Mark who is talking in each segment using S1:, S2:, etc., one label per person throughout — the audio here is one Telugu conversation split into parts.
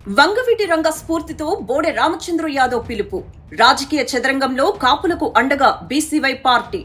S1: వంగవీటి రంగ స్ఫూర్తితో బోడె రామచంద్ర యాదవ్ పిలుపు. రాజకీయ చదరంగంలో కాపులకు అండగా బీసీవై పార్టీ.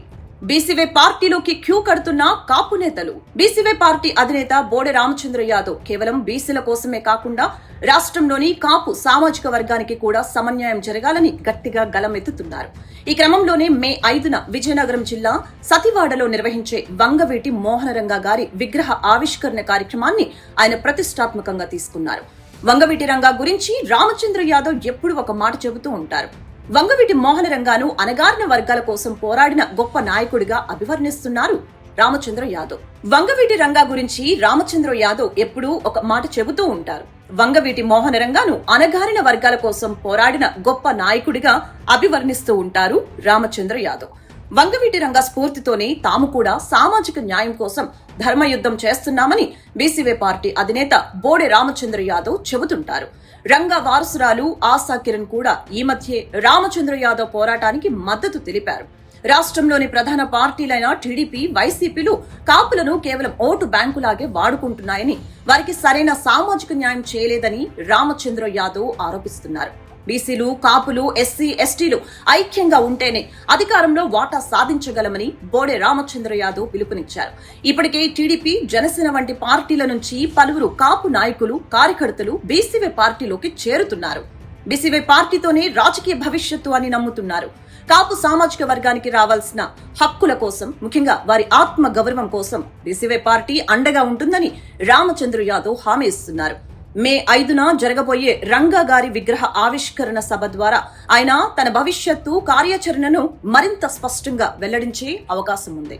S1: బీసీవై పార్టీలోకి క్యూ కడుతున్న కాపు నేతలు. బీసీవై పార్టీ అధినేత బోడె రామచంద్ర యాదవ్ కేవలం బీసీల కోసమే కాకుండా రాష్ట్రంలోని కాపు సామాజిక వర్గానికి కూడా సమన్యాయం జరగాలని గట్టిగా గళమెత్తుతున్నారు. ఈ క్రమంలోనే మే 5న విజయనగరం జిల్లా సతివాడలో నిర్వహించే వంగవీటి మోహనరంగ గారి విగ్రహ ఆవిష్కరణ కార్యక్రమాన్ని ఆయన ప్రతిష్టాత్మకంగా తీసుకున్నారు. వంగవీటి రంగా గురించి రామచంద్ర యాదవ్ ఎప్పుడు ఒక మాట చెబుతూ ఉంటారు. వంగవీటి మోహనరంగాను అణగారిన వర్గాల కోసం పోరాడిన గొప్ప నాయకుడిగా అభివర్ణిస్తున్నారు రామచంద్ర యాదవ్. వంగవీటి రంగా గురించి రామచంద్ర యాదవ్ ఎప్పుడూ ఒక మాట చెబుతూ ఉంటారు. వంగవీటి మోహనరంగాను అణగారిన వర్గాల కోసం పోరాడిన గొప్ప నాయకుడిగా అభివర్ణిస్తూ ఉంటారు రామచంద్ర యాదవ్. వంగవీటి రంగ స్ఫూర్తితోనే తాము కూడా సామాజిక న్యాయం కోసం ధర్మయుద్ధం చేస్తున్నామని బీసీవై పార్టీ అధినేత బోడె రామచంద్ర యాదవ్ చెబుతుంటారు. రంగ వారసురాలు ఆశా కిరణ్ కూడా ఈ మధ్యే రామచంద్ర యాదవ్ పోరాటానికి మద్దతు తెలిపారు. రాష్ట్రంలోని ప్రధాన పార్టీలైన టీడీపీ, వైసీపీలు కాపులను కేవలం ఓటు బ్యాంకులాగే వాడుకుంటున్నాయని, వారికి సరైన సామాజిక న్యాయం చేయలేదని రామచంద్ర యాదవ్ ఆరోపిస్తున్నారు. బీసీలు, కాపులు, ఎస్సీ, ఎస్టీలు ఐక్యంగా ఉంటేనే అధికారంలో వాటా సాధించగలమని బోడె రామచంద్ర యాదవ్ పిలుపునిచ్చారు. ఇప్పటికే టీడీపీ, జనసేన వంటి పార్టీల నుంచి పలువురు కాపు నాయకులు, కార్యకర్తలు బీసీవై పార్టీలోకి చేరుతున్నారు. బీసీవై పార్టీతోనే రాజకీయ భవిష్యత్తు అని నమ్ముతున్నారు. కాపు సామాజిక వర్గానికి రావాల్సిన హక్కుల కోసం, ముఖ్యంగా వారి ఆత్మ గౌరవం కోసం బీసీవై పార్టీ అండగా ఉంటుందని రామచంద్ర యాదవ్ హామీ ఇస్తున్నారు. మే 5న జరగబోయే రంగా గారి విగ్రహ ఆవిష్కరణ సభ ద్వారా ఆయన తన భవిష్యత్తు కార్యాచరణను మరింత స్పష్టంగా వెల్లడించే అవకాశం ఉంది.